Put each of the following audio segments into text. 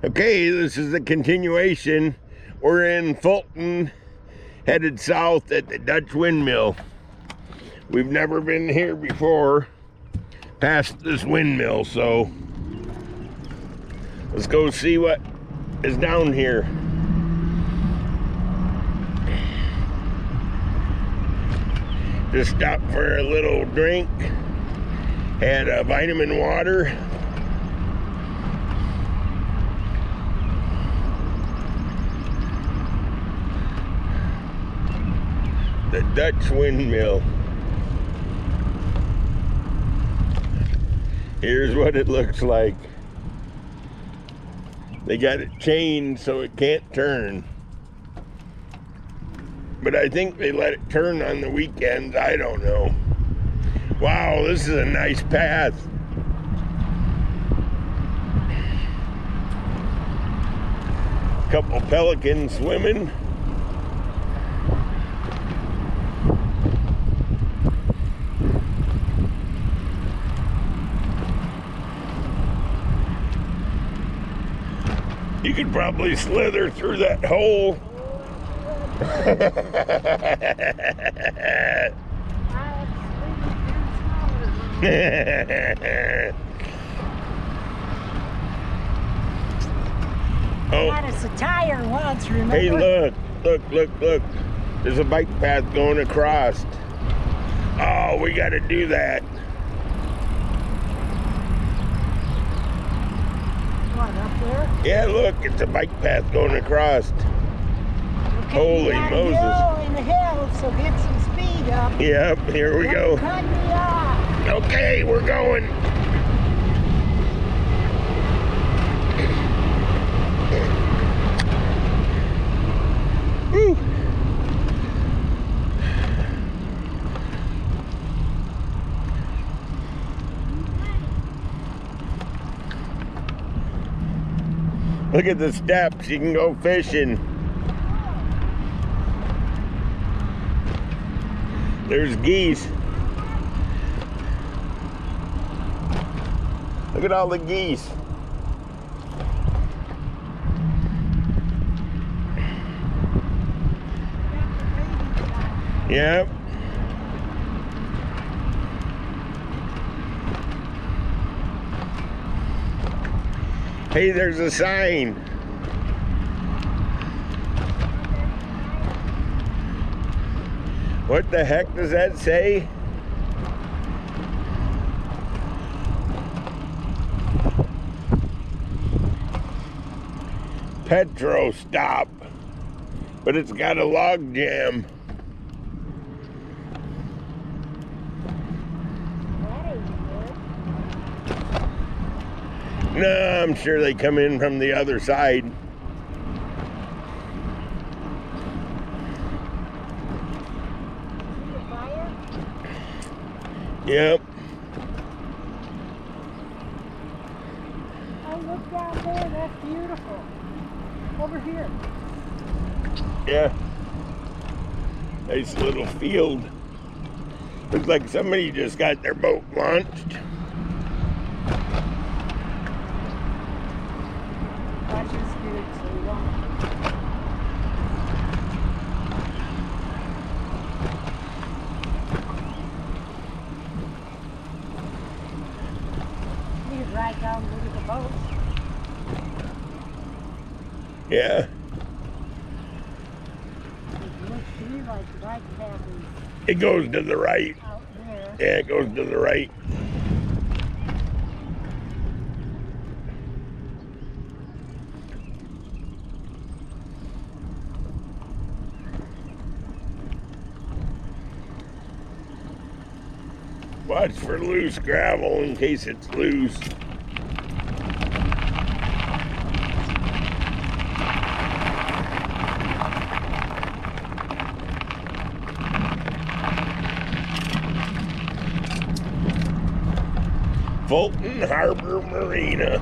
Okay, this is a continuation. We're in Fulton, headed south at the Dutch Windmill. We've never been here before, past this windmill, so let's go see what is down here. Just stopped for a little drink, had a vitamin water. The Dutch Windmill. Here's what it looks like. They got it chained so it can't turn. But I think they let it turn on the weekends. I don't know. Wow, this is a nice path. Couple pelicans swimming. You could probably slither through that hole. Oh. Got us a tire once, remember? Hey, look. There's a bike path going across. Oh, we got to do that. What, up there? Yeah, look, it's a bike path going across. Okay, Holy Moses. In the hills, so get some speed up. Yep, here we go. Cut me off. Okay, we're going. Woo. Look at the steps, you can go fishing. There's geese. Look at all the geese. Yep. Hey, there's a sign. What the heck does that say? Petro stop, but it's got a log jam. No, I'm sure they come in from the other side. Yep. Oh, look down there, that's beautiful. Over here. Yeah. Nice little field. Looks like somebody just got their boat launched. Watch your spirit so you won't. You can ride down and look at the boats. Yeah. It looks to me like the bike path is It goes to the right. out there. Yeah, it goes to the right. Watch for loose gravel in case it's loose. Fulton Harbor Marina.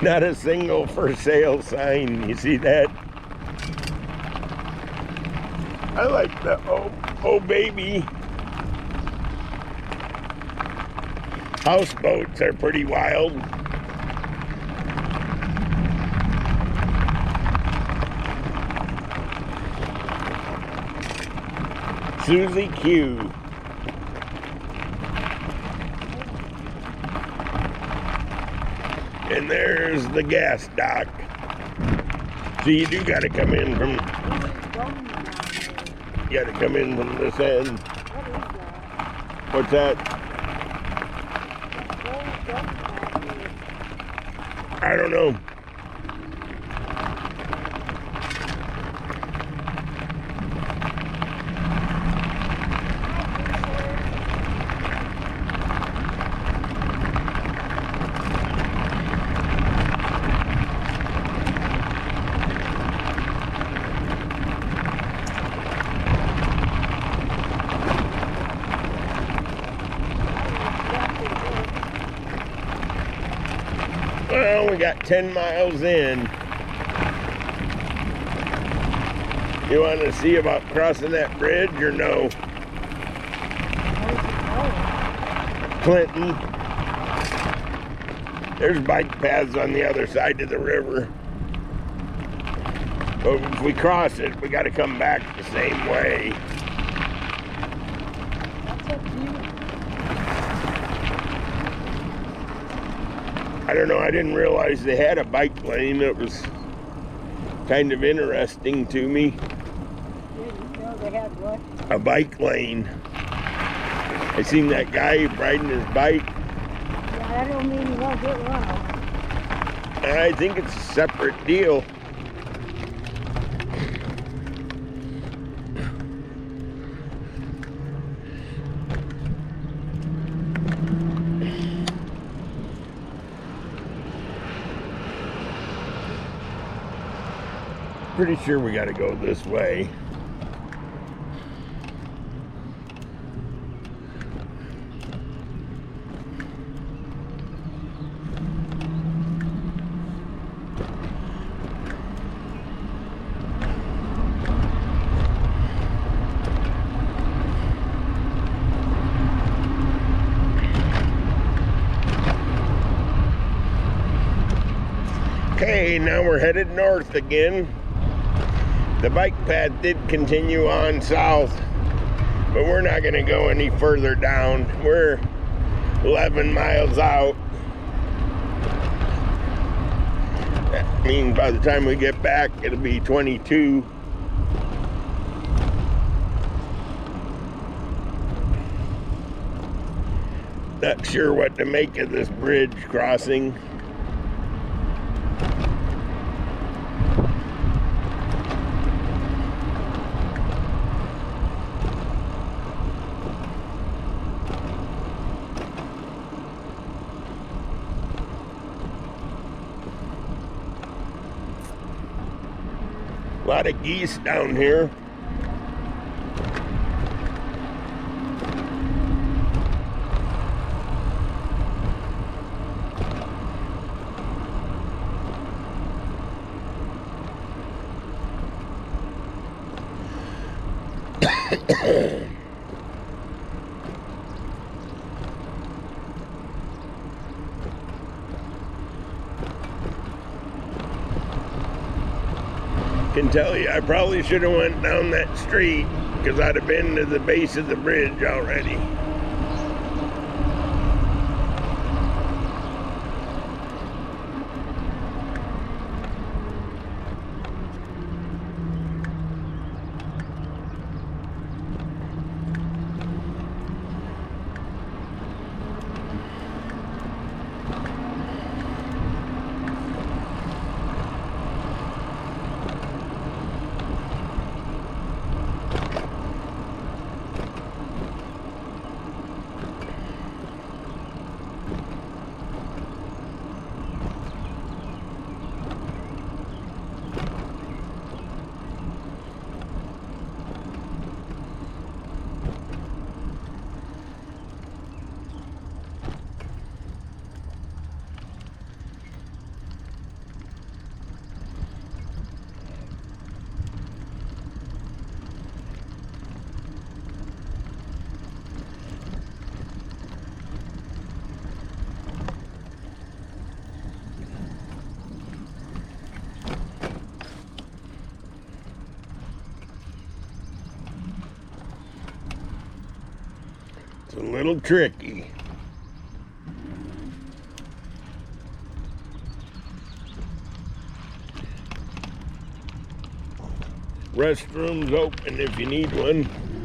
Not a single for sale sign. You see that? I like the oh baby. Houseboats are pretty wild. Susie Q. And there's the gas dock. So you do gotta come in from this end. What's that? I don't know. Well, we got 10 miles in. You want to see about crossing that bridge or no? Clinton. There's bike paths on the other side of the river. But if we cross it, we got to come back the same way. I don't know, I didn't realize they had a bike lane. It was kind of interesting to me. Didn't know they had what? A bike lane. I seen that guy riding his bike. Yeah, that don't mean you won't get one. I think it's a separate deal. Pretty sure we got to go this way. Okay, now we're headed north again. The bike path did continue on south, but we're not going to go any further down. We're 11 miles out. That means by the time we get back, it'll be 22. Not sure what to make of this bridge crossing. A lot of geese down here. Can tell you, I probably should have went down that street because I'd have been to the base of the bridge already. It's a little tricky. Restroom's open if you need one.